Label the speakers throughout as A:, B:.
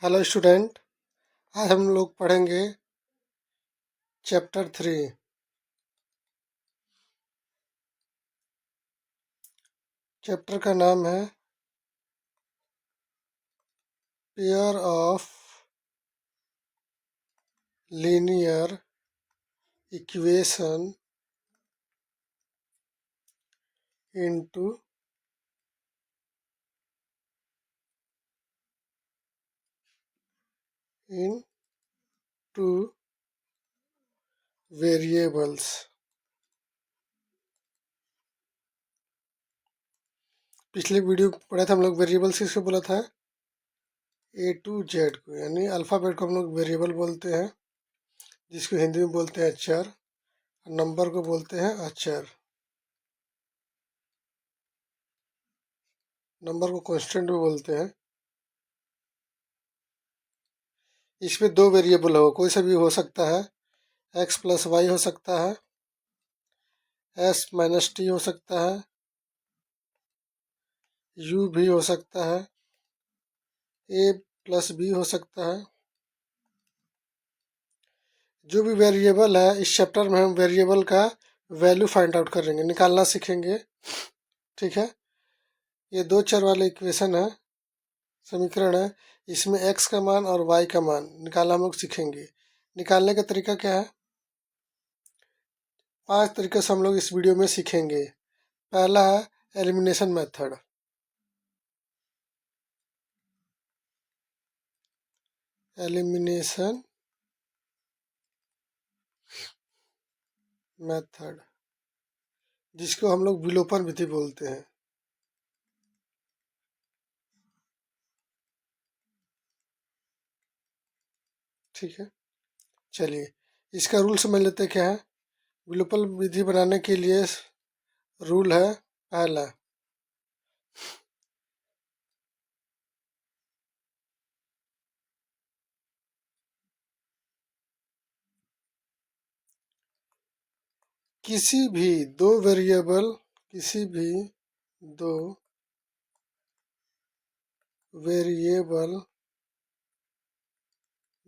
A: Hello student. आज हम लोग पढ़ेंगे चैप्टर 3। चैप्टर का नाम है pair of linear equation into variables. पिछले वीडियो पढ़ा था हम लोग वेरिएबल्स किसको बोला था? ए टू जेड को, यानी अल्फ़ाबेट को हम लोग वेरिएबल बोलते हैं, जिसको हिंदी में बोलते हैं अक्षर। नंबर को बोलते हैं अक्षर। नंबर को कांस्टेंट भी बोलते हैं। इसमें दो वेरिएबल हो, कोई सा भी हो सकता है। एक्स प्लस वाई हो सकता है, एस माइनस टी हो सकता है, यू भी हो सकता है, ए प्लस बी हो सकता है। जो भी वेरिएबल है, इस चैप्टर में हम वेरिएबल का वैल्यू फाइंड आउट करेंगे, निकालना सीखेंगे। ठीक है, ये दो चर वाले इक्वेशन है, समीकरण है। इसमें एक्स का मान और वाई का मान निकालना हम लोग सीखेंगे। निकालने का तरीका क्या है? 5 तरीके से हम लोग इस वीडियो में सीखेंगे। पहला है एलिमिनेशन मेथड। एलिमिनेशन मेथड, जिसको हम लोग विलोपन विधि बोलते हैं। ठीक है, चलिए इसका रूल समझ लेते हैं क्या है। विलोपन विधि बनाने के लिए रूल है पहला, किसी भी दो वेरिएबल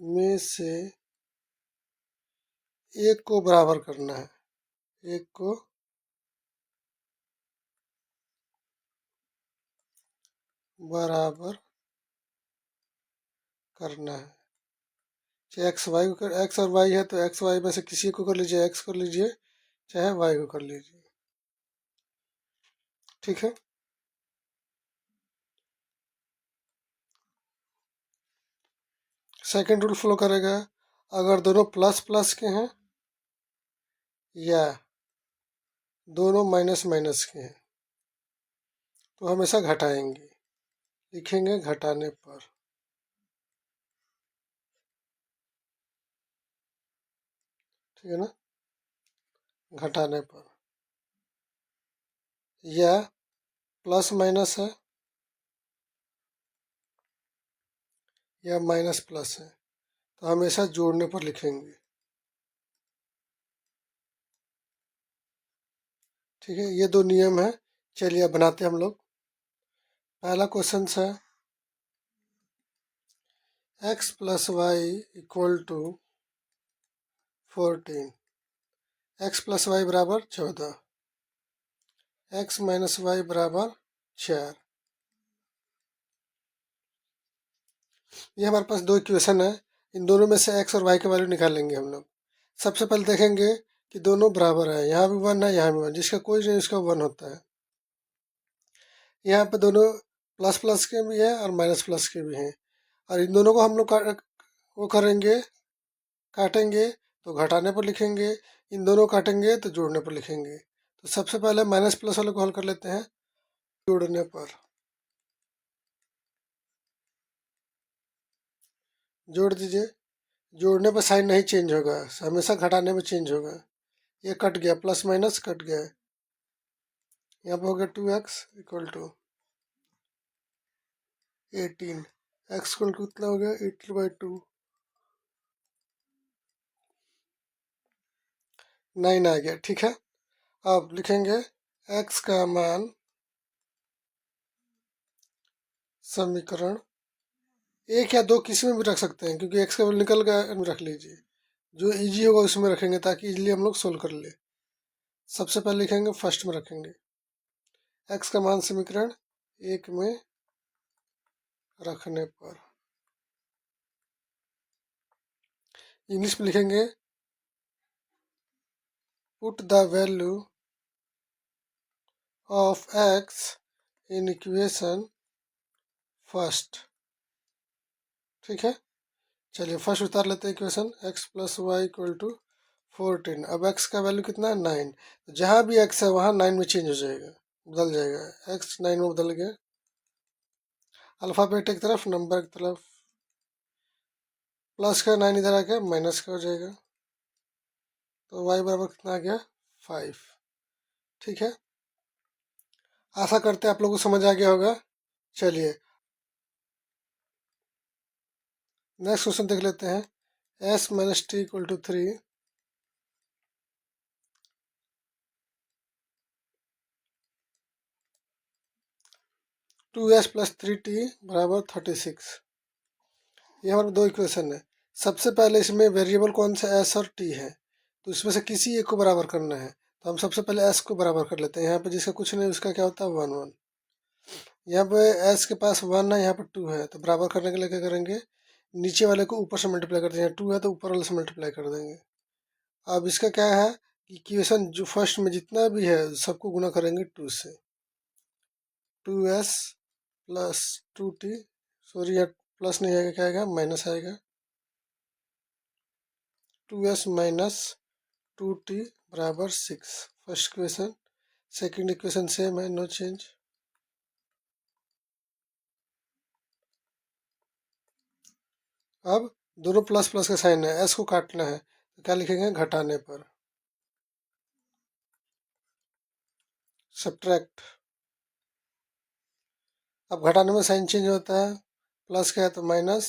A: में से एक को बराबर करना है। एक को बराबर करना है। चाहे एक्स वाई को एक्स और वाई है तो एक्स वाई में से किसी को कर लीजिए, एक्स कर लीजिए, चाहे वाई को कर लीजिए। ठीक है, सेकंड रूल फॉलो करेगा। अगर दोनों प्लस प्लस के हैं या दोनों माइनस माइनस के हैं तो हमेशा घटाएंगे, लिखेंगे घटाने पर। ठीक है ना, घटाने पर। या प्लस माइनस है या माइनस प्लस है तो हमेशा जोड़ने पर लिखेंगे। ठीक है, ये दो नियम है। चलिए अब बनाते हैं हम लोग। पहला क्वेश्चन है x plus y equal to 14। X plus y बराबर 14, एक्स माइनस वाई बराबर 4। ये हमारे पास दो इक्वेशन है। इन दोनों में से एक्स और वाई का वैल्यू निकालेंगे हम लोग। सबसे पहले देखेंगे कि दोनों बराबर है, यहाँ भी 1 है यहाँ भी 1, जिसका कोई नहीं उसका 1 होता है। यहाँ पे दोनों प्लस प्लस के भी हैं और माइनस प्लस के भी हैं, और इन दोनों को हम लोग वो करेंगे, काटेंगे तो घटाने पर लिखेंगे, इन दोनों काटेंगे तो जोड़ने पर लिखेंगे। तो सबसे पहले माइनस प्लस वाले को हल कर लेते हैं। जोड़ने पर जोड़ दीजिए। जोड़ने पर साइन नहीं चेंज होगा, हमेशा घटाने में चेंज होगा। ये कट गया, प्लस माइनस कट गया। यहाँ पे हो गया 2x equal to 18। X equal to कितना हो गया? 18/2। 9 आ गया। ठीक है, अब लिखेंगे x का मान समीकरण एक या दो किसी में भी रख सकते हैं, क्योंकि एक्स का वैल्यू निकल गया, रख लीजिए। जो इजी होगा उसमें रखेंगे ताकि इजीली हम लोग सोल्व कर ले। सबसे पहले लिखेंगे फर्स्ट में रखेंगे एक्स का मान समीकरण एक में रखने पर। इंग्लिश में लिखेंगे put the value of x in equation first. ठीक है, चलिए फर्स्ट उतार लेते हैं equation. X plus y equal to 14। अब एक्स का वैल्यू कितना है 9। जहाँ भी एक्स है वहाँ 9 में चेंज हो जाएगा, बदल जाएगा। एक्स 9 में बदल गया। अल्फ़ाबेट एक तरफ, नंबर एक तरफ। प्लस का 9 इधर आ गया, माइनस का हो जाएगा। तो वाई बराबर कितना आ गया 5। ठीक है, आशा करते हैं आप लोगों को समझ आ गया होगा। चलिए नेक्स्ट क्वेश्चन देख लेते हैं। S minus t equal to 3। 2s plus 3t बराबर 36। ये हमारे दो इक्वेशन है। सबसे पहले इसमें वेरिएबल कौन सा एस और टी है, तो इसमें से किसी एक को बराबर करना है। तो हम सबसे पहले एस को बराबर कर लेते हैं। यहाँ पे जिसका कुछ नहीं उसका क्या होता है 1 1। यहाँ पे एस के पास 1 है, यहाँ पर 2 है, तो बराबर करने के लिए क्या करेंगे, नीचे वाले को ऊपर से मल्टीप्लाई कर देंगे। 2 है तो ऊपर वाले से मल्टीप्लाई कर देंगे। अब इसका क्या है कि इक्वेशन जो फर्स्ट में जितना भी है सबको गुना करेंगे 2 से। 2s प्लस 2t, सॉरी यहाँ प्लस नहीं आएगा, क्या आएगा माइनस आएगा। 2s माइनस 2t बराबर 6। First equation. Second equation same है, नो चेंज। अब दोनों प्लस प्लस का साइन है, एस को काटना है तो क्या लिखेंगे घटाने पर, सब्ट्रैक्ट। अब घटाने में साइन चेंज होता है, प्लस का है तो माइनस,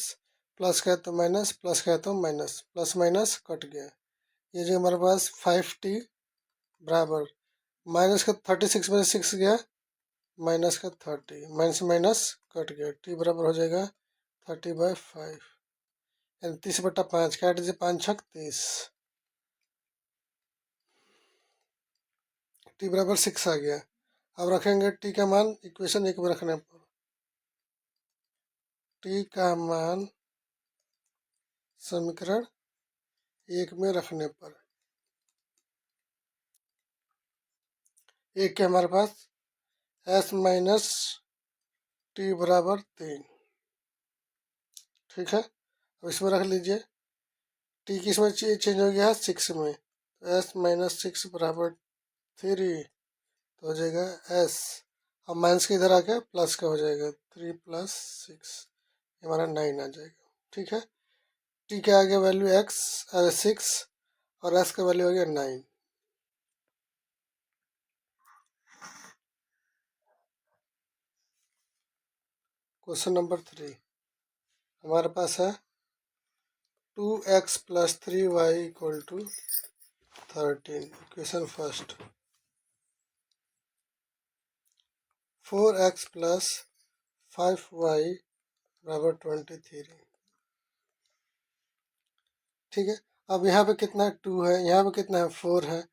A: प्लस का है तो माइनस, प्लस का है तो माइनस, प्लस माइनस कट गया। ये जो हमारे पास 5t बराबर माइनस का 36 में 6 गया, माइनस का 30, माइनस माइनस कट गया। टी बराबर हो जाएगा 30/5, यानी 30/5 काट दीजिए, 5 छक 30। टी बराबर 6 आ गया। अब रखेंगे टी का मान इक्वेशन एक में रखने पर। टी का मान समीकरण एक में रखने पर एक के हमारे पास एस माइनस टी बराबर 3। ठीक है, अब इसमें रख लीजिए। टी किस में चेंज हो गया 6 में, तो एस माइनस 6 बराबर 3, तो हो जाएगा एस। अब माइनस के इधर आके प्लस का हो जाएगा 3 प्लस 6, हमारा 9 आ जाएगा। ठीक है, टी का आ गया वैल्यू एक्स 6 और एस का वैल्यू आ गया 9। क्वेश्चन नंबर 3 हमारे पास है 2x plus 3y equal to 13। Equation first. 4x plus 5y बराबर 23। ठीक है, अब यहाँ पे कितना 2 है, यहाँ पे कितना है 4 है,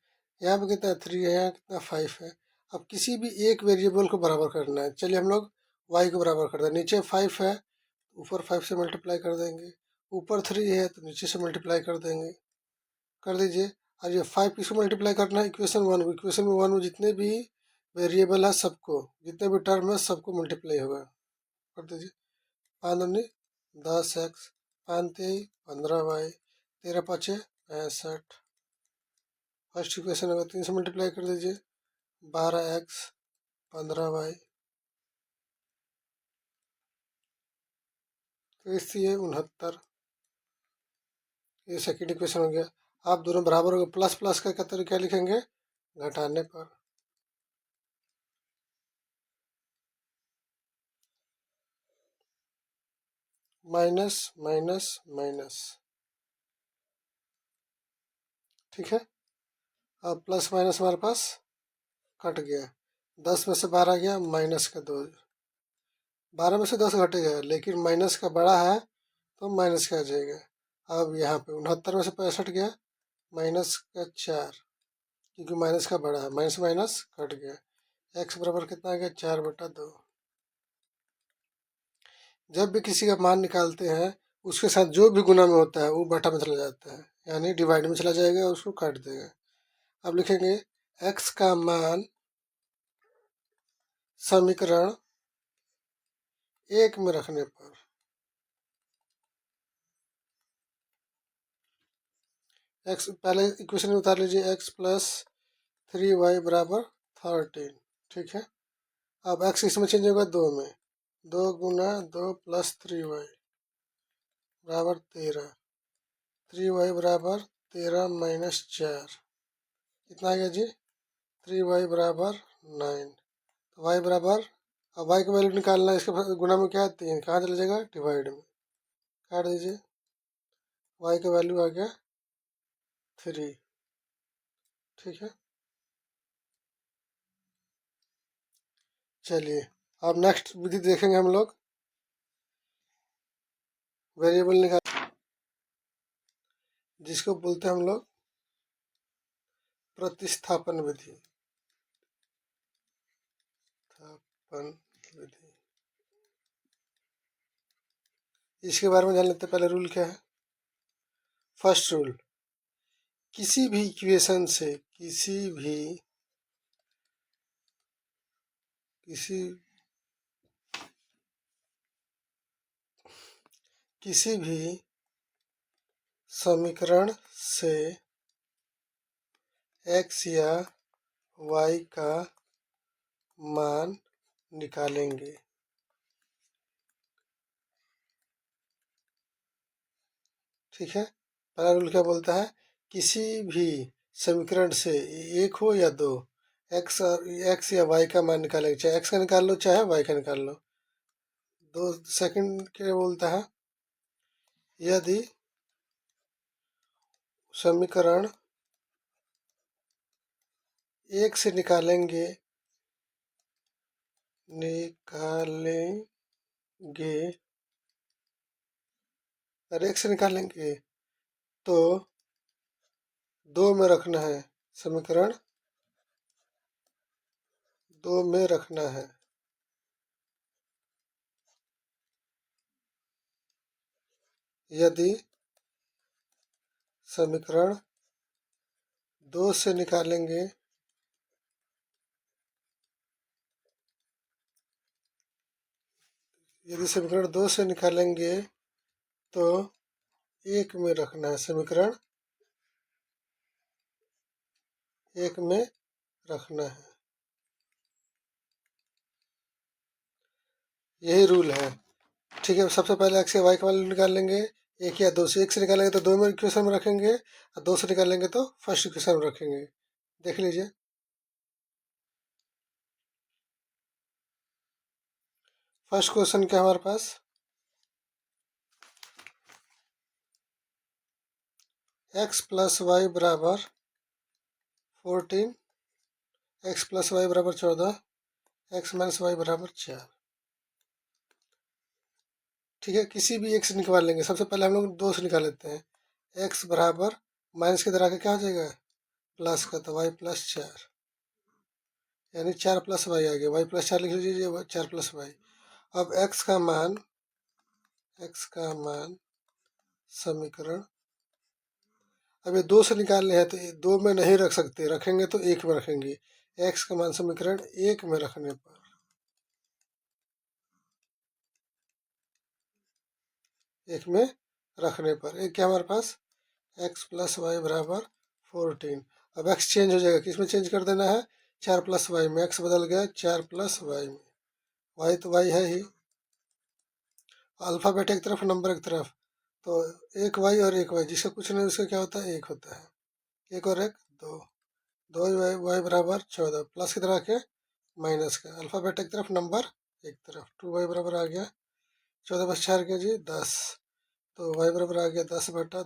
A: यहाँ पे कितना 3 है, यहाँ कितना 5 है। अब किसी भी एक वेरिएबल को बराबर करना है। चलिए हम लोग y को बराबर कर दें। नीचे 5 है, ऊपर 5 से मल्टीप्लाई कर देंगे। ऊपर 3 है तो नीचे से मल्टीप्लाई कर देंगे, कर दीजिए। और ये 5 किसको मल्टीप्लाई करना है, इक्वेशन वन को। इक्वेशन में वन में जितने भी वेरिएबल है सबको, जितने भी टर्म है सबको मल्टीप्लाई होगा, कर दीजिए। 5 दूनी 10x, 5 तेई 15y, 13 पाँचे 65। फर्स्ट इक्वेशन अगर 3 से मल्टीप्लाई कर दीजिए, 12x 15y, तो इससे ये 69। ये सेकेंड इक्वेशन हो गया। आप दोनों बराबर हो गए। प्लस प्लस का क्या तरीका लिखेंगे, घटाने पर। Minus minus minus. ठीक है, अब प्लस माइनस हमारे पास कट गया। 10 में से 12 गया, माइनस का 2, 12 में से 10 घटेगा, लेकिन माइनस का बड़ा है तो माइनस का आ जाएगा। अब यहाँ पे 69 में से 65 गया, माइनस का 4, क्योंकि माइनस का बड़ा है, माइनस माइनस कट गया। एक्स बराबर कितना आ गया, 4/2। जब भी किसी का मान निकालते हैं उसके साथ जो भी गुना में होता है वो बटा में चला जाता है, यानी डिवाइड में चला जाएगा और उसको काट देगा। अब लिखेंगे एक्स का मान समीकरण 1 में रखने पर एक्स, पहले इक्वेशन में उतार लीजिए, एक्स प्लस 3y बराबर 13। ठीक है। अब एक्स इसमें चेंज होगा 2 में, 2 × 2 + 3y बराबर 13। 3y बराबर 13 - 4 कितना आ गया जी, 3y बराबर 9। तो y बराबर, अब y का वैल्यू निकालना है, इसके गुना में क्या है 3, कहाँ चला जाएगा, डिवाइड में, काट दीजिए। y का वैल्यू आ गया 3। ठीक है। चलिए अब नेक्स्ट विधि देखेंगे हम लोग, वेरिएबल निकाल, जिसको बोलते हैं हम लोग प्रतिस्थापन विधि। स्थापन विधि, इसके बारे में जान लेते हैं। पहले रूल क्या है। फर्स्ट रूल, किसी भी इक्वेशन से किसी भी समीकरण से x या y का मान निकालेंगे। ठीक है। पहला रूल क्या बोलता है, किसी भी समीकरण से, एक हो या दो, x या y का मान निकालेंगे, चाहे x का निकाल लो चाहे y का निकाल लो। दो सेकंड क्या बोलता है, यदि समीकरण एक से निकालेंगे अगर एक से निकालेंगे तो दो में रखना है, समीकरण दो में रखना है। यदि समीकरण दो से निकालेंगे तो एक में रखना है, समीकरण एक में रखना है। यही रूल है। ठीक है। सबसे पहले एक्स या वाई का वैल्यू निकाल लेंगे, एक या दो से। एक से निकालेंगे तो दो में इक्वेशन में रखेंगे, और दो से निकालेंगे तो फर्स्ट इक्वेशन में रखेंगे। देख लीजिए, फर्स्ट क्वेश्चन क्या हमारे पास, x + y बराबर 14, x + y बराबर 14, x - y बराबर 4। ठीक है। किसी भी एक से निकाल लेंगे। सबसे पहले हम लोग दो से निकाल लेते हैं। x बराबर माइनस के तरह के क्या हो जाएगा, प्लस का, तो y + 4, यानी 4 + y आ गया। y + 4 लिख लीजिए, 4 + y। अब x का मान समीकरण, अब ये दो से निकालने हैं तो ये दो में नहीं रख सकते, रखेंगे तो एक में रखेंगे। x का मान समीकरण एक में रखने पर, एक में रखने पर एक क्या हमारे पास, x + y बराबर 14। अब x चेंज हो जाएगा, किस में चेंज कर देना है, 4 + y में। x बदल गया 4 + y में, y तो y है ही, अल्फ़ाबेट एक तरफ नंबर एक तरफ, तो एक y और एक y, जिसका कुछ नहीं उसका क्या होता है, एक होता है। एक और एक दो, 2y बराबर 14, प्लस की तरह के माइनस का, अल्फ़ाबेट एक तरफ नंबर एक तरफ। 2y बराबर आ गया 14 + 4 के जी 10, तो y बराबर आ गया 10/2,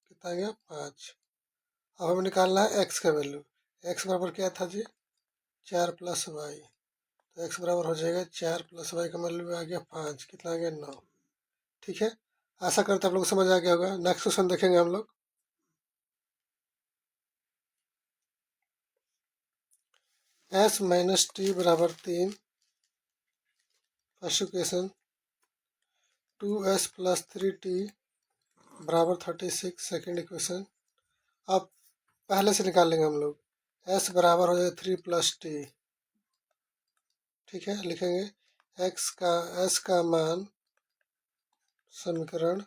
A: कितना आ गया 5। अब हमें निकालना है x का वैल्यू। x बराबर क्या था जी, 4 + y, तो x बराबर हो जाएगा 4 प्लस वाई का वैल्यू आ गया 5, कितना आ गया 9। ठीक है, आशा करते आप लोग को समझ आ गया होगा। नेक्स्ट क्वेश्चन देखेंगे हम लोग। s माइनस टी बराबर 3, first equation. 2s plus 3t बराबर 36, सेकेंड इक्वेशन। अब पहले से निकाल लेंगे हम लोग। s बराबर हो जाएगा 3 प्लस टी। ठीक है, लिखेंगे s का मान समीकरण।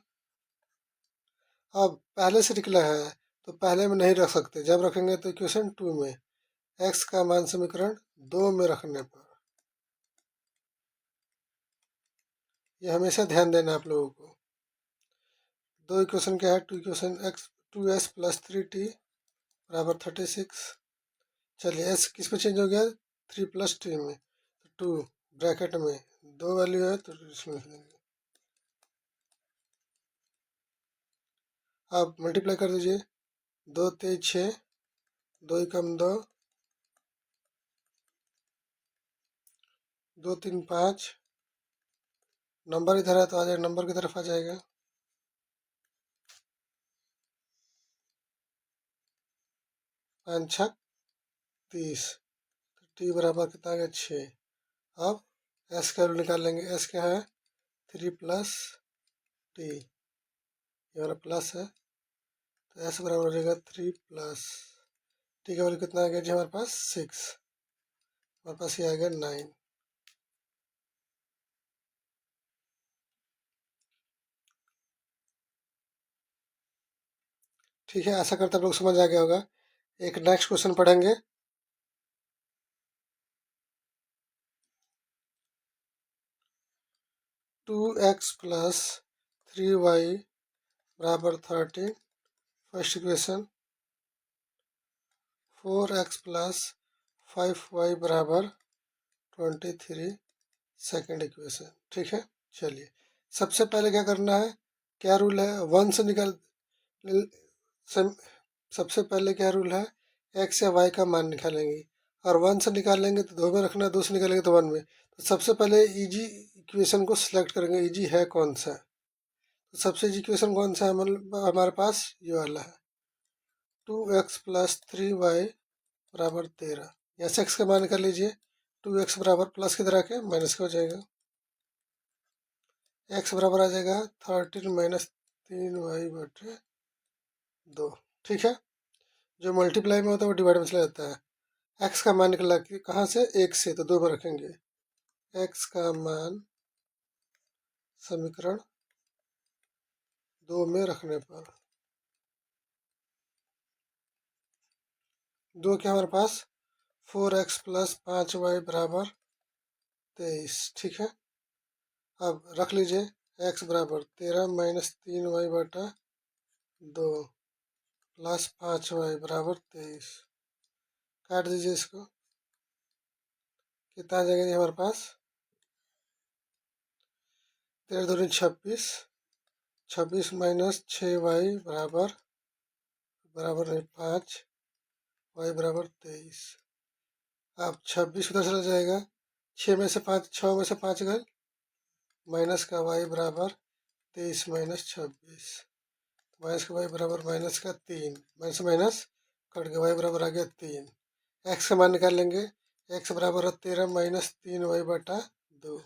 A: अब पहले से निकला है तो पहले में नहीं रख सकते, जब रखेंगे तो इक्वेशन 2 में। x का मान समीकरण 2 में रखने पर, ये हमेशा ध्यान देना आप लोगों को। दो इक्वेशन क्या है, two equation x 2s plus 3t बराबर 36। चलिए s किस में चेंज हो गया, 3 प्लस टी में, तो 2 ब्रैकेट में दो वैल्यू है तो इसमें लिख देंगे। आप मल्टीप्लाई कर दीजिए, 2 तेज 6, 2 कम 2, 2 3 5, नंबर इधर है तो आ जाएगा, नंबर की तरफ आ जाएगा। 5 6 30, टी बराबर कितना आ गया 6। अब एस का वैल्यू निकाल लेंगे, एस क्या है 3 प्लस टी, ये वाला प्लस है तो एस बराबर हो जाएगा 3 प्लस टी का वैल्यू कितना आ गया जी हमारे पास 6, हमारे पास ये आ गया 9। ठीक है, आशा करते आप लोग समझ आ गया होगा। एक नेक्स्ट क्वेश्चन पढ़ेंगे। टू एक्स प्लस 3y बराबर 13, first equation. 4x plus 5y बराबर 23, सेकेंड इक्वेशन। ठीक है, चलिए सबसे पहले क्या करना है, क्या रूल है, वन से निकल सम- सबसे पहले क्या रूल है, एक्स या वाई का मान निकालेंगे, और वन से निकालेंगे तो दो में रखना, दो से निकालेंगे तो वन में। तो सबसे पहले इजी इक्वेशन को सिलेक्ट करेंगे, इजी है कौन सा। तो सबसे इजी इक्वेशन कौन सा है, मतलब हमारे पास ये वाला है, 2x प्लस 3y बराबर 13। यहाँ से एक्स का मान निकाल लीजिए, 2x बराबर प्लस की तरह के माइनस का हो जाएगा, एक्स बराबर आ जाएगा 13 माइनस 3y बटे 2। ठीक है, जो मल्टीप्लाई में होता है वो डिवाइड में चला जाता है। एक्स का मान निकला कि कहाँ से, एक से, तो दो में रखेंगे। एक्स का मान समीकरण 2 में रखने पर, दो क्या हमारे पास 4x प्लस 5y बराबर 23। ठीक है, अब रख लीजिए x बराबर 13 माइनस 3y बटा 2 प्लस 5y बराबर 23। काट दीजिए इसको, कितना आ जाएगा ये हमारे पास, 13 दूनी 26, 26 माइनस 6y बराबर बराबर नहीं 5, y बराबर 23। अब 26 उधर चला जाएगा, 6 में से 5, 6 में से 5 गए, माइनस का y बराबर 23 माइनस 26, माइनस का y बराबर माइनस का 3, माइनस माइनस कट के y बराबर आ गया 3। x का मान निकाल लेंगे, x बराबर है 13 माइनस 3y बटा 2,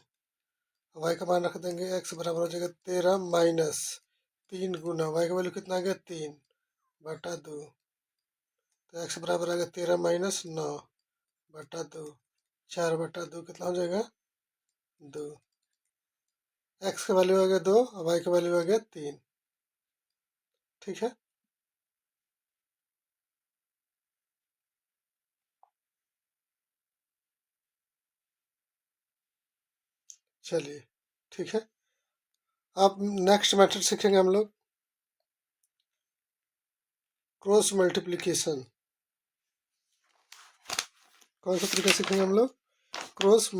A: y का मान रख देंगे, x बराबर हो जाएगा 13 माइनस 3 गुना y का वैल्यू कितना आ गया 3 बटा 2, तो x बराबर आ गया 13 माइनस 9 बटा 2, 4 बटा 2 कितना हो जाएगा 2। x का वैल्यू आ गया 2 और y का वैल्यू आ गया 3। ठीक है, चलिए ठीक है। अब नेक्स्ट मेथड सीखेंगे हम लोग, क्रॉस मल्टीप्लिकेशन। कौन सा तरीका सीखेंगे हम लोग, क्रॉस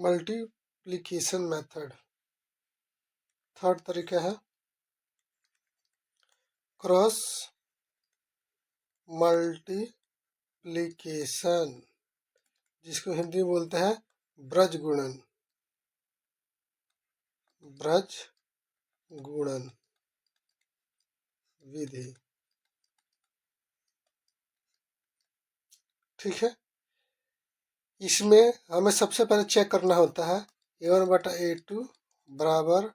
A: मल्टीप्लिकेशन मेथड। थर्ड तरीका है क्रॉस मल्टीप्लिकेशन, जिसको हिंदी में बोलते हैं ब्रज गुणन, ब्रज गुणन विधि। ठीक है, इसमें हमें सबसे पहले चेक करना होता है A1/A2 बराबर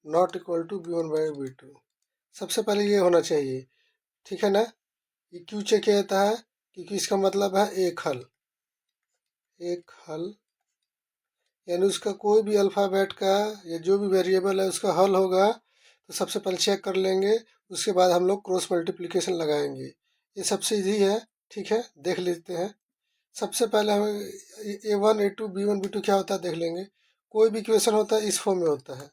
A: नॉट इक्वल टू B1/B2। सबसे पहले ये होना चाहिए, ठीक है ना। ये क्यों चेक किया जाता है, क्योंकि इसका मतलब है एक हल, एक हल यानी उसका कोई भी अल्फ़ाबेट का या जो भी वेरिएबल है उसका हल होगा तो सबसे पहले चेक कर लेंगे, उसके बाद हम लोग क्रॉस मल्टीप्लिकेशन लगाएंगे। ये सबसे ईजी है, ठीक है, देख लेते हैं। सबसे पहले हम A1 A2 B1 B2 क्या होता है देख लेंगे। कोई भी इक्वेशन होता है इस फॉर्म में होता है,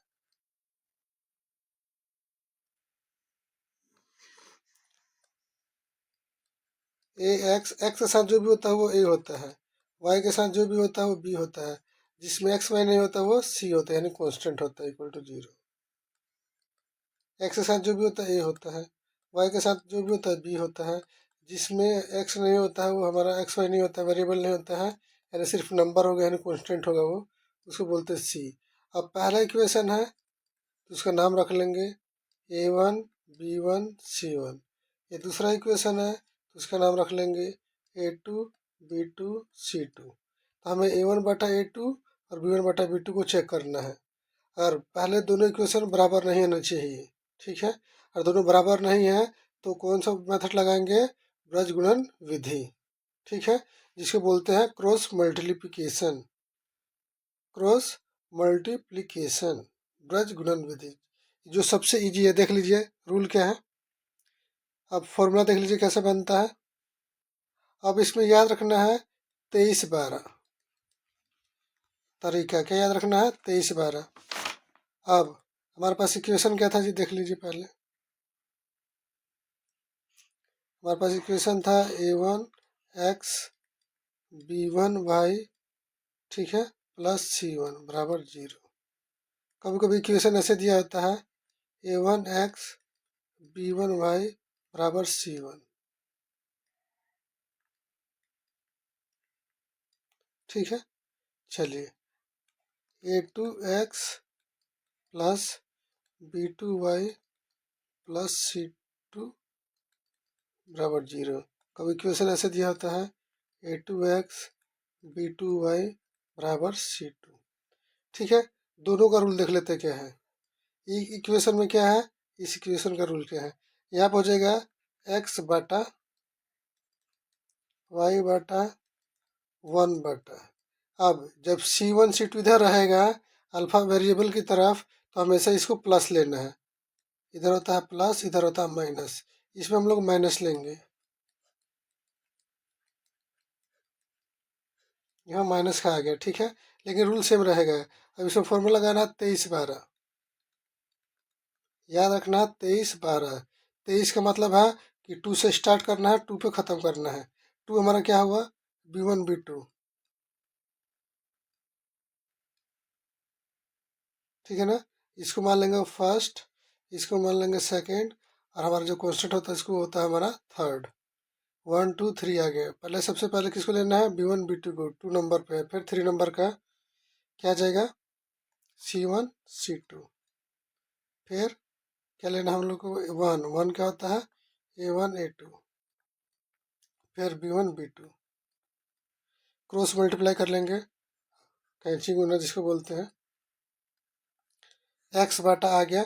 A: एक्स के साथ जो भी होता है वो ए होता है, वाई के साथ जो भी होता है वो बी होता है, जिसमें एक्स वाई नहीं होता वो सी होता है यानी कांस्टेंट होता है इक्वल टू 0। एक्स के साथ जो भी होता है ए होता है, वाई के साथ जो भी होता है बी होता है, जिसमें एक्स नहीं होता है वो हमारा एक्स वाई नहीं होता है, वेरिएबल नहीं होता है यानी सिर्फ नंबर होगा यानी कांस्टेंट होगा वो, उसको बोलते हैं सी। अब पहला इक्वेशन है तो उसका नाम रख लेंगे A1 B1 C1। ये दूसरा इक्वेशन है तो उसका नाम रख लेंगे A2 B2 C2। तो हमें A1/A2 और B1/B2 को चेक करना है, और पहले दोनों इक्वेशन बराबर नहीं होना चाहिए, ठीक है। और दोनों बराबर नहीं है तो कौन सा मेथड लगाएंगे, ब्रज गुणन विधि, ठीक है, जिसको बोलते हैं cross multiplication, cross multiplication Braj गुणन विधि, जो सबसे इजी है। देख लीजिए रूल क्या है, अब फॉर्मूला देख लीजिए कैसे बनता है। अब इसमें याद रखना है 23/12 तरीका, क्या याद रखना है 23/12। अब हमारे पास इक्वेशन क्या था जी, देख लीजिए पहले। हमारे पास इक्वेशन था A1 x B1 y, ठीक है, प्लस C1 बराबर 0। कभी कभी इक्वेशन ऐसे दिया होता है A1 x B1 y बराबर C1, ठीक है। चलिए A2 x plus B2 y plus C2 बराबर 0। कभी इक्वेशन ऐसे दिया होता है A2 x B2 y बराबर C2, ठीक है। दोनों का रूल देख लेते हैं क्या है। इक्वेशन में क्या है, इस इक्वेशन का रूल क्या है। यहाँ पर हो जाएगा x/y/1/। अब जब C1 C2 इधर रहेगा अल्फा वेरिएबल की तरफ तो हमेशा इसको प्लस लेना है, इधर होता है प्लस इधर होता है माइनस, इसमें हम लोग माइनस लेंगे, यहाँ माइनस का आ गया, ठीक है, लेकिन रूल सेम रहेगा। अब इसमें फॉर्मूला लगाना 23/12, याद रखना 23/12। 23 का मतलब है कि 2 से स्टार्ट करना है, 2 पे ख़त्म करना है। 2 हमारा क्या हुआ B1 B2, ठीक है ना। इसको मान लेंगे फर्स्ट, इसको मान लेंगे सेकेंड, और हमारा जो कॉन्स्टेंट होता है इसको होता है हमारा थर्ड। 1 2 3 आ गया। पहले सबसे पहले किसको लेना है B1 B2 को, 2 नंबर पे, फिर 3 नंबर का क्या जाएगा C1 C2। फिर क्या लेना है हम लोग को, 1 1 क्या होता है A1 A2, फिर B1 B2। क्रॉस मल्टीप्लाई कर लेंगे, कैंची गुना जिसको बोलते हैं। x/आ गया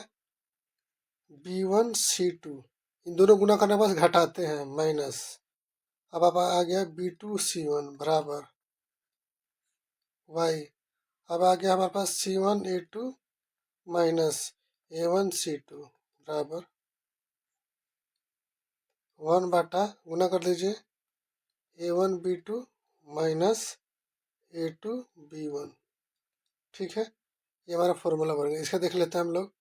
A: B1 C2, इन दोनों गुना करने के बाद घटाते हैं माइनस। अब आ गया B2 C1 बराबर y। अब आ गया हमारे पास C1 A2 minus A1 C2 बराबर 1/, गुना कर लीजिए A1 B2 minus A2 B1, ठीक है। ये हमारा फॉर्मूला बन गया। इसका देख लेते हैं हम लोग,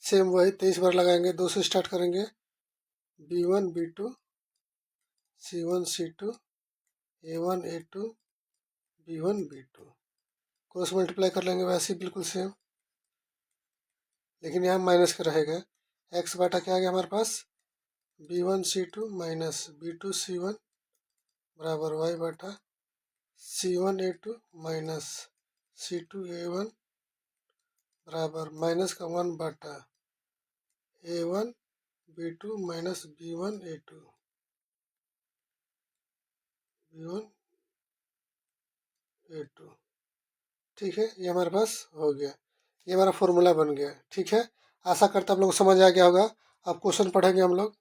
A: सेम वही 23 बार लगाएंगे, 2 से स्टार्ट करेंगे B1 B2 C1 C2 A1 A2 B1 B2, cross multiply कर लेंगे वैसे ही बिल्कुल सेम, लेकिन यहाँ माइनस का रहेगा। x/, क्या आ गया हमारे पास B1 C2 minus B2 C1 बराबर y/C1 A2 minus C2 A1 बराबर माइनस का 1/A1 B2 minus B1 A2 ठीक है। ये हमारे पास हो गया, ये हमारा फॉर्मूला बन गया। ठीक है, आशा करता आप लोग को समझ आ गया होगा। अब क्वेश्चन पढ़ेंगे हम लोग।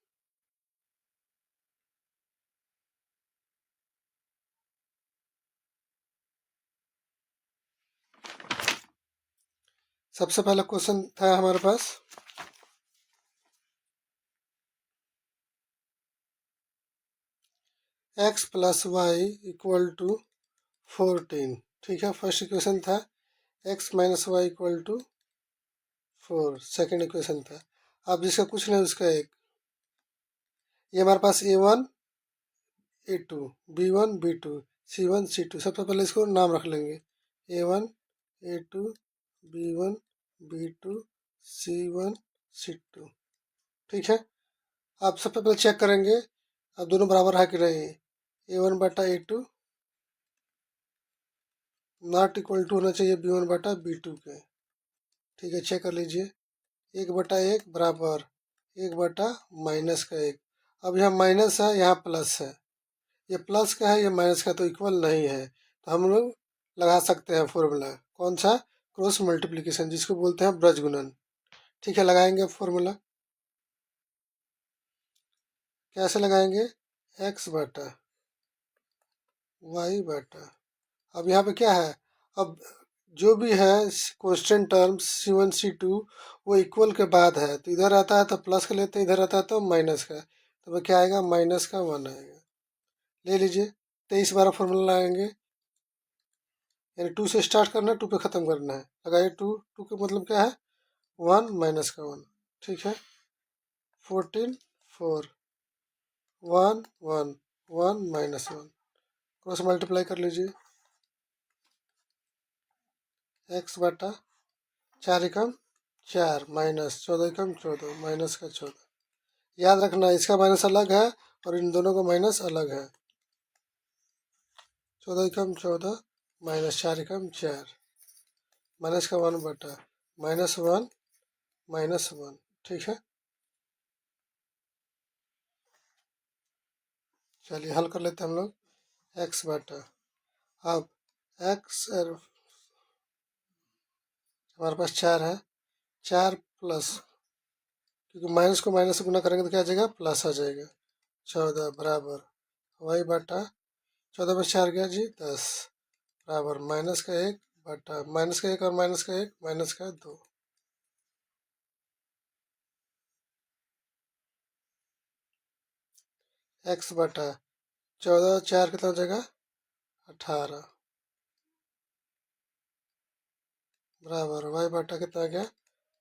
A: सबसे पहला क्वेश्चन था हमारे पास x plus y equal to 14। ठीक है, फर्स्ट इक्वेशन था x minus y equal to 4, second equation था। अब जिसका कुछ नहीं उसका एक, ये हमारे पास A1 A2 B1 B2 C1 C2। सबसे पहले इसको नाम रख लेंगे A1 A2 B1 B2 C1 C2। ठीक है, अब सबसे पहले चेक करेंगे अब दोनों बराबर है कि नहीं। A1/A2 नॉट इक्वल टू होना चाहिए B1/B2 के। ठीक है, चेक कर लीजिए। 1/1 बराबर 1/-1। अब यहाँ माइनस है, यहाँ प्लस है। ये प्लस का है, ये माइनस का, तो इक्वल नहीं है। तो हम लोग लगा सकते हैं फॉर्मूला, कौन सा, क्रॉस मल्टीप्लिकेशन, जिसको बोलते हैं ब्रजगुणन। ठीक है, लगाएंगे फॉर्मूला। कैसे लगाएंगे, x/y/। अब यहाँ पे क्या है, अब जो भी है कांस्टेंट टर्म्स C1 C2 वो इक्वल के बाद है, तो इधर आता है तो प्लस का लेते हैं, इधर आता है तो माइनस का। तो वो क्या आएगा, -1 आएगा। ले लीजिए। 23 बार फॉर्मूला लगाएंगे, यानी 2 से स्टार्ट करना है, 2 पे ख़त्म करना है। लगाइए 2, 2 का मतलब क्या है, 1 -1। ठीक है, 14 4 1 1 1 -1, क्रॉस मल्टीप्लाई कर लीजिए। x/4 माइनस 14 माइनस का 14। याद रखना इसका माइनस अलग है और इन दोनों का माइनस अलग है। 14 माइनस 4 माइनस का 1/-1 -1। ठीक है, चलिए हल कर लेते हैं हम लोग। x/, अब x हमारे पास 4 है, 4 प्लस, क्योंकि माइनस को माइनस से गुना करेंगे तो क्या आ जाएगा, प्लस आ जाएगा। 14 बराबर y/14 में 4 गया जी 10 बराबर -1 और -1 -2। x/14 4 कितना हो जाएगा, 18 बराबर y/ कितना आ गया,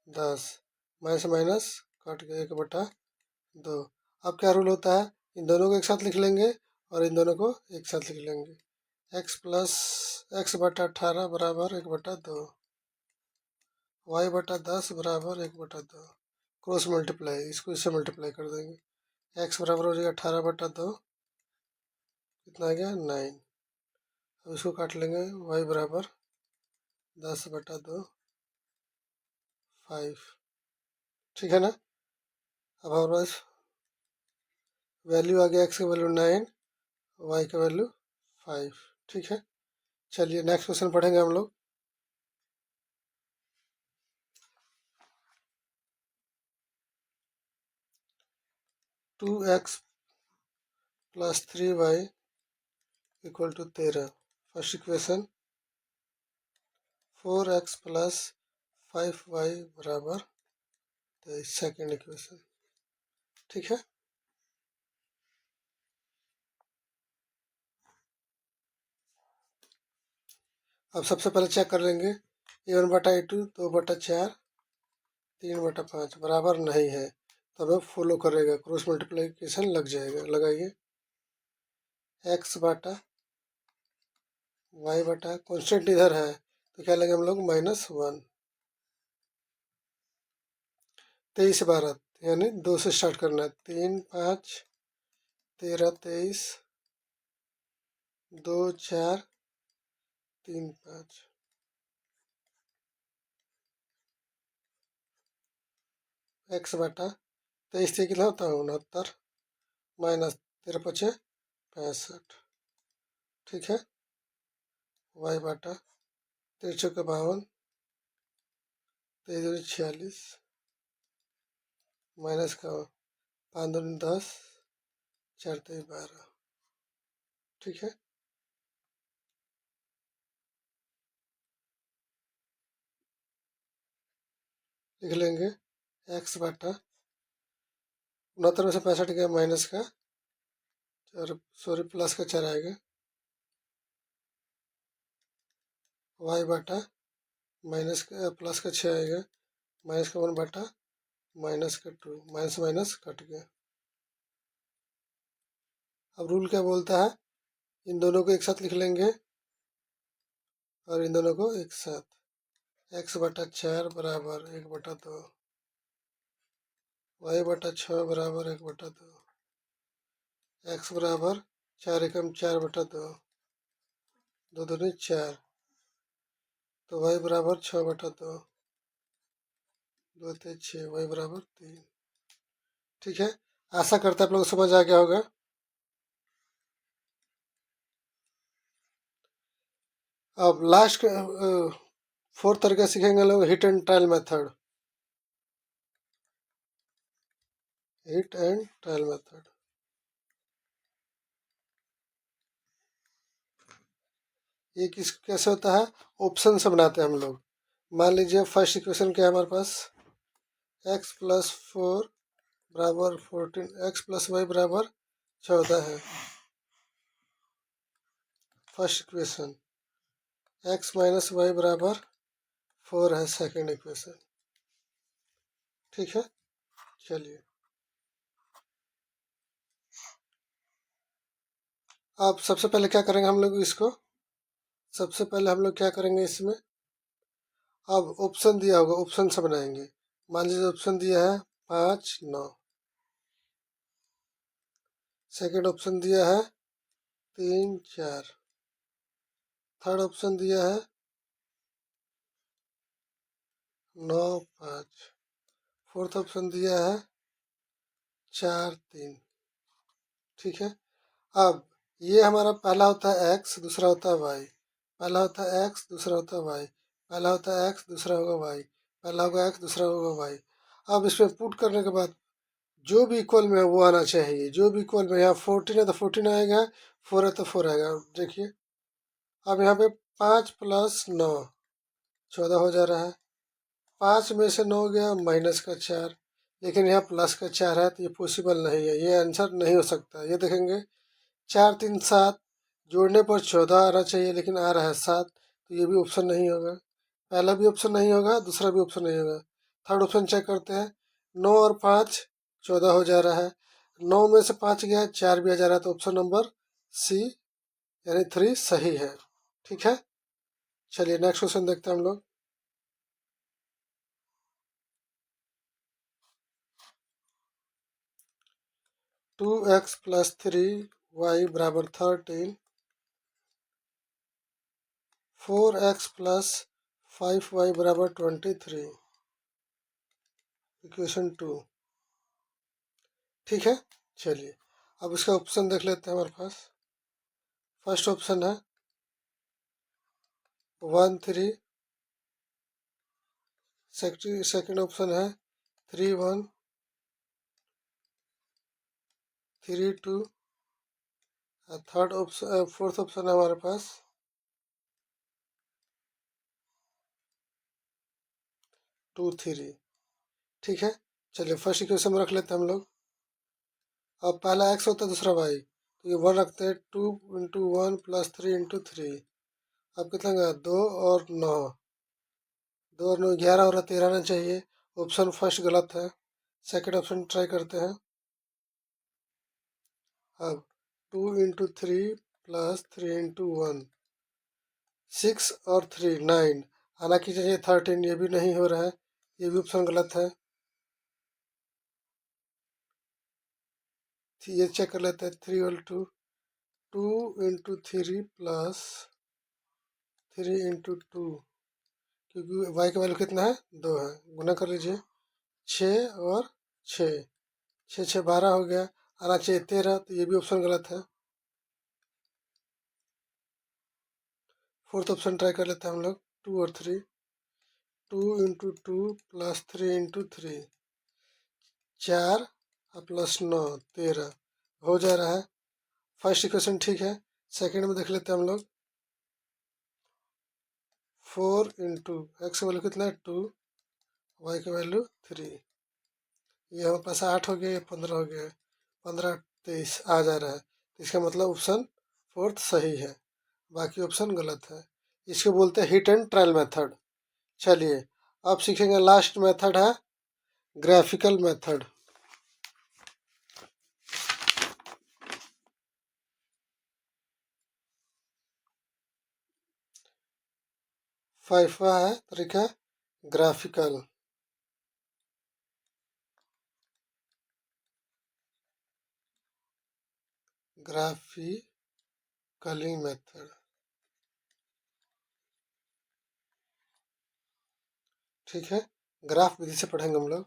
A: 10। माइनस माइनस कट गया, 1/2। अब क्या रूल होता है, इन दोनों को एक साथ लिख लेंगे और इन दोनों को एक साथ लिख लेंगे। x/18 बराबर 1/2, y/10 बराबर 1/2। क्रॉस मल्टीप्लाई, इसको इससे मल्टीप्लाई कर देंगे। x बराबर हो जाएगा 18/2, कितना आ गया 9। अब इसको काट लेंगे, y बराबर 10/2 5। ठीक है ना। अब हमारे पास वैल्यू आ गया, x की वैल्यू 9, y का वैल्यू 5। ठीक है, चलिए नेक्स्ट क्वेश्चन पढ़ेंगे हम लोग। Two x plus 3y equal to 13, first equation. 4x plus 5y बराबर 23, सेकेंड इक्वेशन। ठीक है, अब सबसे पहले चेक कर लेंगे। A1/A2 2/4 3/5 बराबर नहीं है, तो हमें फॉलो करेगा, क्रॉस मल्टीप्लिकेशन लग जाएगा। लगाइए, x/y/, कॉन्स्टेंट इधर है तो क्या लेंगे हम लोग, -1। 23 12 यानी 2 से स्टार्ट करना है। 3 5 13 23 2 4 3 5। एक्स बटा 23 कितना होता है 69 माइनस 13×5 65। ठीक है। वाई बटा 13×52 23×46 माइनस का 5×10 4×3=12। ठीक है। लिख लेंगे एक्स बटा 69 में से 65 गया माइनस का और सॉरी प्लस का 4 आएगा। वाई बटा माइनस का प्लस का 6 आएगा माइनस का 1 बटा माइनस का 2 माइनस माइनस कट गया। अब रूल क्या बोलता है, इन दोनों को एक साथ लिख लेंगे और इन दोनों को एक साथ। एक्स बटा 4 बराबर 1/2 वाई बटा 6 बराबर 1/2 एक्स बराबर 4 एकम 4/2 दो दूनी 4 तो वाई बराबर 6/2 2 3 6 वाई बराबर 3। ठीक है। आशा करता है आप लोग को समझ आ गया होगा। अब लास्ट 4th तरीका सीखेंगे लोग hit and trial method. Hit and trial method ये किस कैसे होता है, ऑप्शन से बनाते हैं हम लोग। मान लीजिए फर्स्ट इक्वेशन क्या है हमारे पास, x + 4 बराबर 14 x + y बराबर 14 है फर्स्ट इक्वेशन। x - y बराबर 4 है सेकंड इक्वेशन। ठीक है। चलिए अब सबसे पहले क्या करेंगे हम लोग इसको, सबसे पहले हम लोग क्या करेंगे इसमें, अब ऑप्शन दिया होगा ऑप्शन से बनाएंगे। मान लीजिए ऑप्शन दिया है 5 9, सेकंड ऑप्शन दिया है 3 4, थर्ड ऑप्शन दिया है 9 5, फोर्थ ऑप्शन दिया है 4 3। ठीक है। अब ये हमारा पहला होता है एक्स, दूसरा होता है वाई। पहला होता है एक्स, दूसरा होता है वाई। पहला होता है एक्स, दूसरा होगा वाई। पहला होगा एक्स, दूसरा होगा वाई। अब इसमें पुट करने के बाद जो भी इक्वल में है वो आना चाहिए। जो भी इक्वल में, यहाँ 14 है तो 14 आएगा, 4 है तो 4 आएगा। देखिए अब यहाँ पे 5 + 9 14 हो जा रहा है। 5 में से 9 गया माइनस का 4, लेकिन यहाँ प्लस का 4 है तो ये पॉसिबल नहीं है, ये आंसर नहीं हो सकता। ये देखेंगे 4 3 7 जोड़ने पर 14 आना चाहिए लेकिन आ रहा है 7, तो ये भी ऑप्शन नहीं होगा। पहला भी ऑप्शन नहीं होगा, दूसरा भी ऑप्शन नहीं होगा। थर्ड ऑप्शन चेक करते हैं, 9 और 5 14 हो जा रहा है। 9 में से 5 गया, 4 भी आ जा रहा है, तो ऑप्शन नंबर सी यानी 3 सही है। ठीक है। चलिए नेक्स्ट क्वेश्चन देखते हैं हम लोग। 2x + 3y बराबर 13, 4x + 5y बराबर 23, इक्वेशन 2। ठीक है। चलिए अब इसका ऑप्शन देख लेते हैं हमारे पास। फर्स्ट ऑप्शन है 1 3, सेकंड ऑप्शन है 3 1, 3 2, थर्ड ऑप्शन फोर्थ ऑप्शन है हमारे पास 2 3। ठीक है। चलिए फर्स्ट इक्वेशन में रख लेते हैं हम लोग। अब पहला एक्स होता है, दूसरा वाई, तो ये 1 रखते हैं। 2 × 1 + 3 × 3, अब कितना गया 2 और 9, 2 और 9 11 हो रहा, 13 आना चाहिए। ऑप्शन फर्स्ट गलत है, सेकंड ऑप्शन ट्राई करते हैं। अब 2 × 3 + 3 × 1 6 और 3 9 आना की चाहिए 13, ये भी नहीं हो रहा है, ये भी ऑप्शन गलत है। ये चेक कर लेते हैं 3 और 2, 2 × 3 + 3 × 2, क्योंकि y का वैल्यू कितना है 2 है, गुना कर लीजिए 6 और 6, 6 6 12 हो गया, आना चाहिए 13, तो ये भी ऑप्शन गलत है। फोर्थ ऑप्शन ट्राई कर लेते हैं हम लोग, 2 और 3। 2 इंटू 2 प्लस 3 इंटू 3, 4 और प्लस 9 13 हो जा रहा है। फर्स्ट इक्वेशन ठीक है। सेकंड में देख लेते हैं हम लोग, 4 इंटू एक्स का वैल्यू कितना है 2, वाई का वैल्यू 3, ये हमारे पास 8 हो गया, ये 15 हो गया, 15 23 आ जा रहा है। तो इसका मतलब ऑप्शन फोर्थ सही है, बाकी ऑप्शन गलत है। इसको बोलते हैं हिट एंड ट्रायल मेथड। चलिए अब सीखेंगे लास्ट मेथड है ग्राफिकल मेथड। 5वां है तरीका ग्राफिकल। ग्राफिकली मेथड, ठीक है। ग्राफ विधि से पढ़ेंगे हम लोग।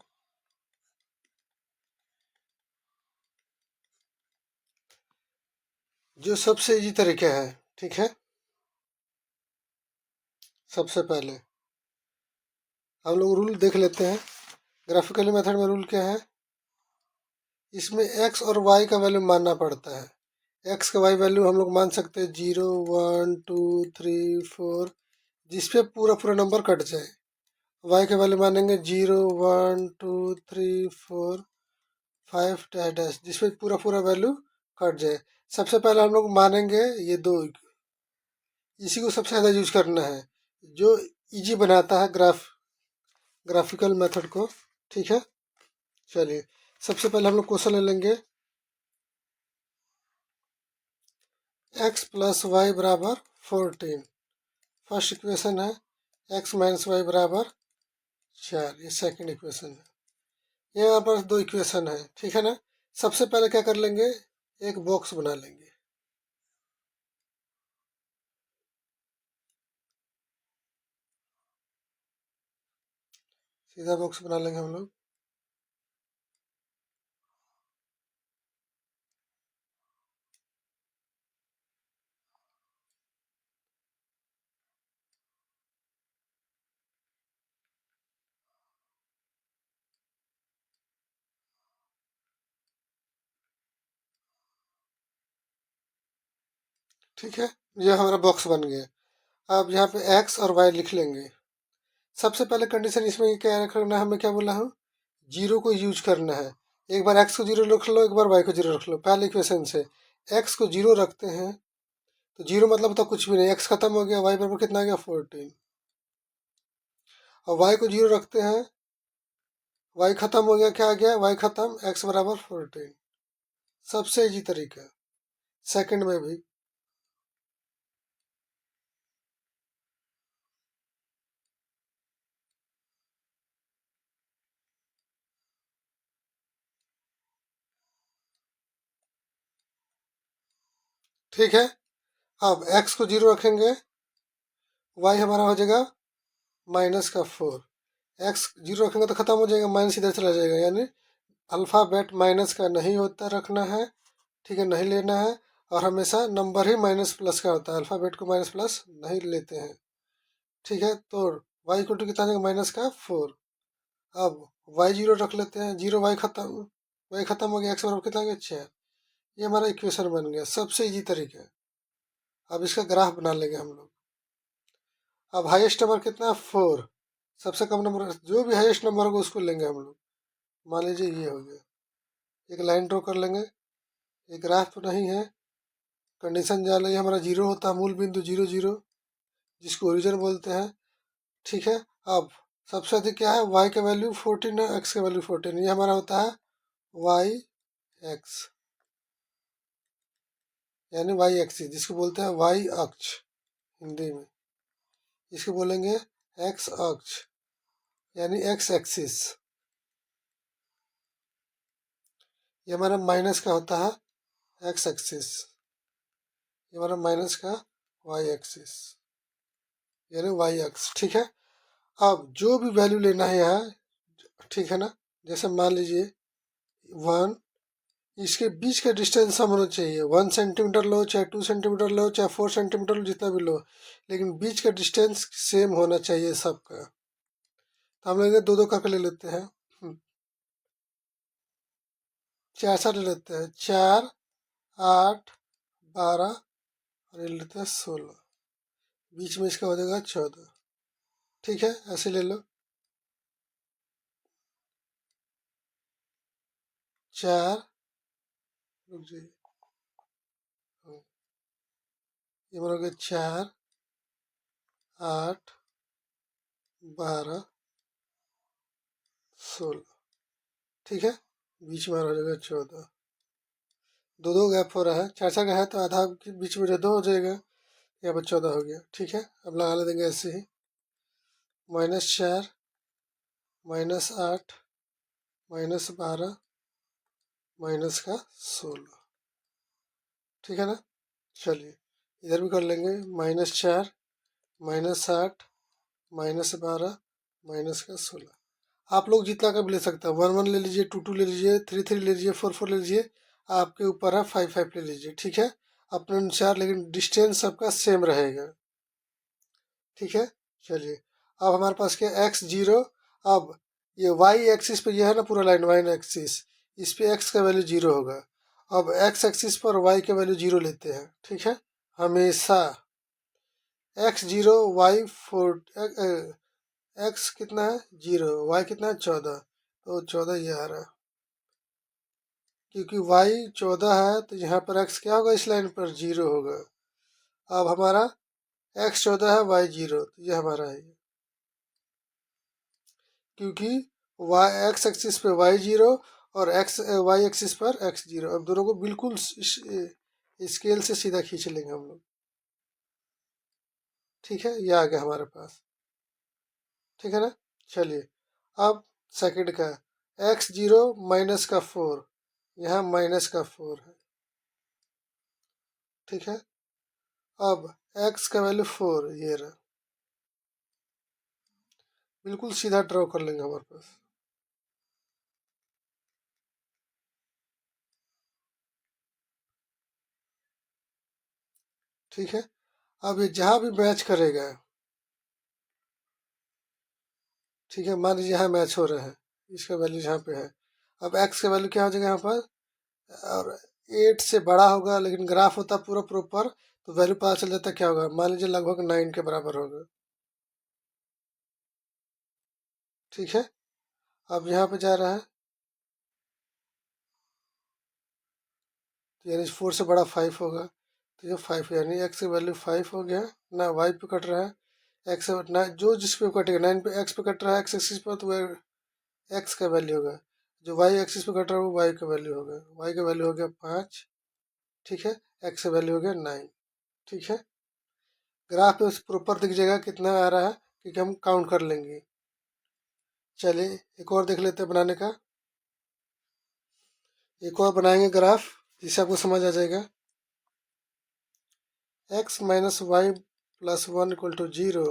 A: जो सबसे इजी तरीका है, ठीक है। सबसे पहले हम लोग रूल देख लेते हैं। ग्राफिकली मेथड में रूल क्या है, इसमें एक्स और वाई का वैल्यू मानना पड़ता है। एक्स का वाई वैल्यू हम लोग मान सकते हैं 0 1 2 3 4, जिसपे पूरा पूरा नंबर कट जाए। वाई का वैल्यू मानेंगे 0 1 2 3 4 5 डैश डैश, जिसपे पूरा पूरा वैल्यू कट जाए। सबसे पहले हम लोग मानेंगे ये दो, इसी को सबसे ज़्यादा यूज करना है, जो इजी बनाता है ग्राफिकल मेथड को, ठीक है। चलिए सबसे पहले हम लोग क्वेश्चन ले लेंगे, x प्लस वाई बराबर 14। फर्स्ट इक्वेशन है x माइनस वाई बराबर 4, ये सेकंड इक्वेशन है। ये यहाँ पर दो इक्वेशन है, ठीक है ना। सबसे पहले क्या कर लेंगे, एक बॉक्स बना लेंगे। सीधा बॉक्स बना लेंगे हम लोग। ठीक है, ये हमारा बॉक्स बन गया। अब यहाँ पे x और y लिख लेंगे। सबसे पहले कंडीशन इसमें क्या रखना है, हमें क्या बोला हूँ, जीरो को यूज करना है। एक बार x को जीरो रख लो, एक बार y को जीरो रख लो। पहले इक्वेशन से x को जीरो रखते हैं तो जीरो मतलब तो कुछ भी नहीं, x खत्म हो गया, y बराबर कितना आ गया 14। और y को जीरो रखते हैं, y खत्म हो गया, क्या आ गया y खत्म, x बराबर 14। सबसे इजी तरीका। सेकंड में भी ठीक है। अब x को जीरो रखेंगे, y हमारा हो जाएगा -4। x जीरो रखेंगे तो खत्म हो जाएगा, माइनस इधर चला जाएगा, यानी अल्फ़ाबेट माइनस का नहीं होता रखना है, ठीक है, नहीं लेना है। और हमेशा नंबर ही माइनस प्लस का होता है, अल्फ़ाबेट को माइनस प्लस नहीं लेते हैं, ठीक है। तो y को टू कितना आ जाएगा -4। अब y जीरो रख लेते हैं, जीरो y खत्म हो गया, x बराबर कितना आ गया 6। ये हमारा इक्वेशन बन गया, सबसे इजी तरीका है। अब इसका ग्राफ बना लेंगे हम लोग। अब हाईएस्ट नंबर कितना है 4, सबसे कम नंबर, जो भी हाईएस्ट नंबर होगा उसको लेंगे हम लोग। मान लीजिए ये हो गया, एक लाइन ड्रॉ कर लेंगे। ये ग्राफ तो नहीं है, कंडीशन जान लीजिए हमारा जीरो होता है, मूल बिंदु 0 0, जिसको ओरिजिन बोलते हैं, ठीक है। अब सबसे अधिक क्या है, y का वैल्यू 14 है, x का वैल्यू 14, ये हमारा होता है y x, यानी y एक्सिस, जिसको बोलते हैं y अक्ष हिंदी में। इसको बोलेंगे x अक्ष, यानी x एक्सिस। ये हमारा माइनस का होता है x एक्सिस, ये हमारा माइनस का y एक्सिस, यानी y अक्ष, ठीक है। अब जो भी वैल्यू लेना है यहाँ, ठीक है ना, जैसे मान लीजिए 1, इसके बीच का डिस्टेंस सम होना चाहिए। 1 सेंटीमीटर लो, चाहे 2 सेंटीमीटर लो, चाहे 4 सेंटीमीटर लो, जितना भी लो, लेकिन बीच का डिस्टेंस सेम होना चाहिए सबका। तो हम लोग दो दो करके ले लेते हैं। 4 ले लेते हैं, 4, 8, 12 और ये लेते हैं 16। बीच में इसका हो जाएगा 14। ठीक है, ऐसे ले लो। 4, रुक जाइए, ये बनोगे 4, 8, 12, 16। ठीक है, बीच में हो जाएगा 14। दो दो गैप हो रहा है, 4 का है तो आधा के बीच में जो 2 हो जाएगा, यहाँ पर 14 हो गया। ठीक है, अब लगा देंगे ऐसे ही। -4, -8, -12, -16। ठीक है ना। चलिए इधर भी कर लेंगे। -4, -8, -12, -16। आप लोग जितना का भी ले सकते हैं। 1 1 ले लीजिए, 2 2 ले लीजिए, 3 3 ले लीजिए, 4 4 ले लीजिए। आपके ऊपर है। 5 5 ले लीजिए। ठीक है, अपने अनुसार, लेकिन डिस्टेंस सबका सेम रहेगा। ठीक है, चलिए अब हमारे पास क्या, x0। अब ये y एक्सिस पे, ये है ना पूरा लाइन, y एक्सिस, इस पे x का वैल्यू 0 होगा। अब x एक्सिस पर y का वैल्यू 0 लेते हैं। ठीक है, हमेशा x0 y4, x कितना है 0, y कितना है 14, तो 14 ये आ रहा है। क्योंकि y 14 है तो यहाँ पर x क्या होगा, इस लाइन पर 0 होगा। अब हमारा x 14 है, y 0, तो ये हमारा है। क्योंकि एक्स एक्सिस पे y0 और y एक्सिस पर x0, अब दोनों को बिल्कुल स्केल से सीधा खींच लेंगे हम लोग। ठीक है, ये आ गया हमारे पास। ठीक है ना। चलिए अब सेकंड का, x0 -4, यहाँ -4 है। ठीक है, अब x का वैल्यू 4, ये रहा। बिल्कुल सीधा ड्रॉ कर लेंगे हमारे पास। ठीक है, अब ये जहाँ भी मैच करेगा, ठीक है, मान लीजिए यहाँ मैच हो रहा है, इसका वैल्यू यहाँ पे है। अब x का वैल्यू क्या हो जाएगा यहाँ पर, और 8 से बड़ा होगा, लेकिन ग्राफ होता पूरा प्रॉपर, तो वैल्यू पता चल जाता क्या होगा, मान लीजिए लगभग 9 के बराबर होगा। ठीक है, अब यहाँ पे जा रहा है, तो यानी 4 से बड़ा 5 होगा, तो ये 5, यानी x की वैल्यू 5 हो गया ना। y पे कट रहा है, x ना, जो जिस पे कटेगा 9 पे x पे कट रहा है, x एक्सिस पर, तो वह x का वैल्यू होगा। जो y एक्सिस पे कट रहा है वो y का वैल्यू होगा। y का वैल्यू हो गया 5। ठीक है, x का वैल्यू हो गया 9। ठीक है, ग्राफ पे प्रॉपर दिख जाएगा कितना आ रहा है, क्योंकि हम काउंट कर लेंगे। चलिए एक और देख लेते हैं बनाने का। एक और बनाएंगे ग्राफ, जिससे आपको समझ आ जाएगा। x - y + 1 = 0,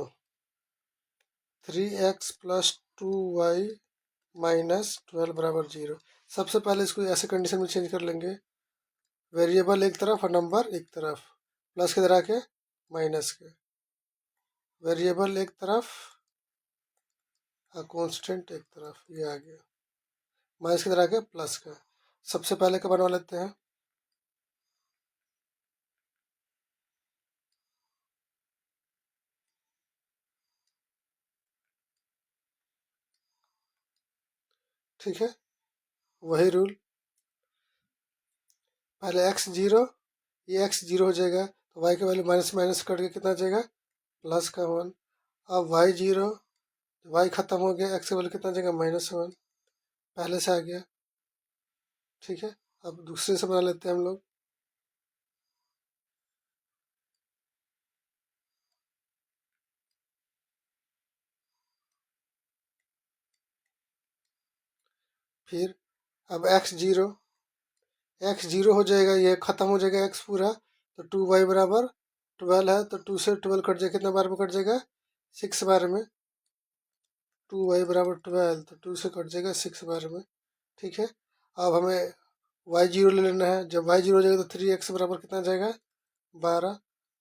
A: 3x + 2y - 12 = 0। सबसे पहले इसको ऐसे कंडीशन में चेंज कर लेंगे, वेरिएबल एक तरफ और नंबर एक तरफ, प्लस के तरह के माइनस के, वेरिएबल एक तरफ और कांस्टेंट एक तरफ, ये आ गया। माइनस की तरह के प्लस का। सबसे पहले का बनवा लेते हैं। ठीक है, वही रूल, पहले x0, ये x0 हो जाएगा, तो y का वैल्यू माइनस माइनस कट के कितना आ जाएगा, प्लस का 1। अब y0, y खत्म हो गया, x का वैल्यू कितना आ जाएगा, -1, पहले से आ गया। ठीक है, अब दूसरे से बना लेते हैं हम लोग। फिर अब x0 हो जाएगा, ये खत्म हो जाएगा x पूरा, तो 2y = 12 है, तो 2 से 12 कट जाएगा, कितना बार में कट जाएगा, 6 बार में। 2y बराबर 12, तो 2 से कट जाएगा 6 बार में। ठीक है, अब हमें y0 ले लेना है। जब y0 हो जाएगा तो 3x बराबर कितना जाएगा 12,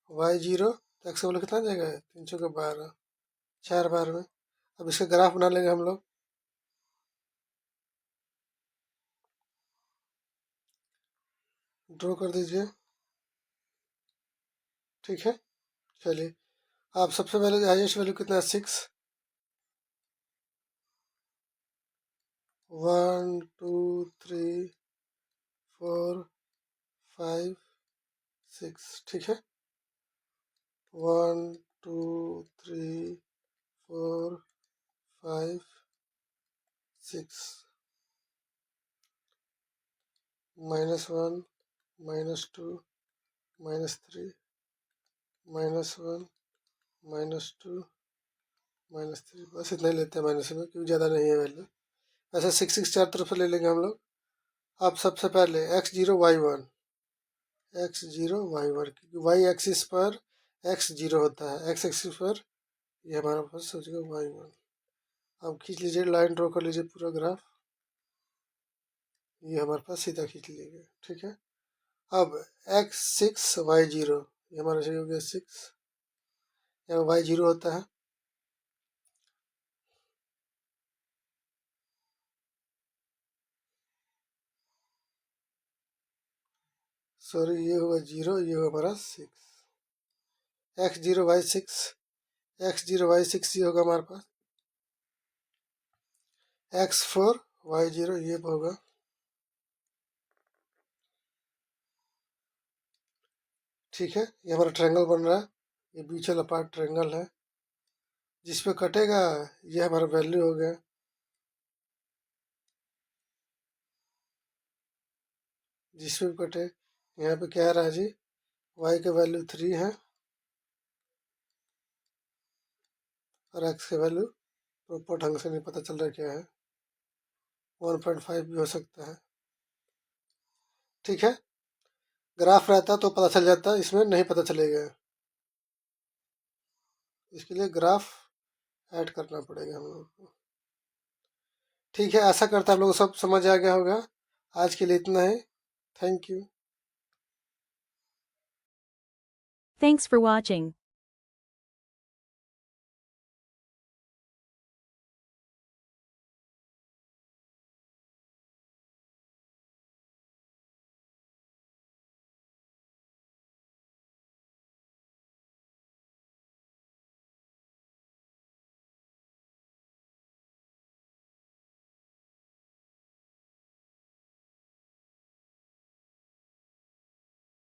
A: y0 तो x बराबर कितना जाएगा 3 चौके 12, 4 बार में। अब इसका ग्राफ बना लेंगे हम लोग। ड्रॉ कर दीजिए। ठीक है, चलिए आप सबसे पहले हाईएस्ट वैल्यू कितना है 6, 1 2 3 4 5 6। ठीक है, 1 2 3 4 5 6, -1 -2 -3 -1 -2 -3, बस इतना ही लेते हैं माइनस में क्योंकि ज़्यादा नहीं है वैल्यू। ऐसे 6 चार तरफ से ले लेंगे हम लोग। अब सबसे पहले x0 y1, x0 y1, क्योंकि y एक्सिस पर x0 होता है, x एक्सिस पर ये हमारा पास हो जाएगा y1। अब खींच लीजिए, लाइन ड्रॉ कर लीजिए पूरा ग्राफ, ये हमारे पास सीधा खींच लीजिए। ठीक है, अब x6 y0, ये हमारा सही हो गया 6, यहाँ y0 होता है। सॉरी, ये होगा 0, ये होगा हमारा 6, x0 y6, x0 y6 ये होगा हमारे पास, x4 y0 ये होगा। ठीक है, ये हमारा ट्रायंगल बन रहा है, ये बीच वाला पार्ट ट्रायंगल है, जिस पे कटेगा ये हमारा वैल्यू हो गया। जिस पे भी कटे, यहाँ पे क्या आ रहा है जी, y का वैल्यू 3 है और x का वैल्यू प्रॉपर ढंग से नहीं पता चल रहा क्या है, 1.5 भी हो सकता है। ठीक है, ग्राफ रहता तो पता चल जाता, इसमें नहीं पता चलेगा, इसके लिए ग्राफ ऐड करना पड़ेगा हम लोग को। ठीक है, आशा करता आप लोग सब समझ आ गया होगा। आज के लिए इतना ही, thank you.
B: Thanks for watching.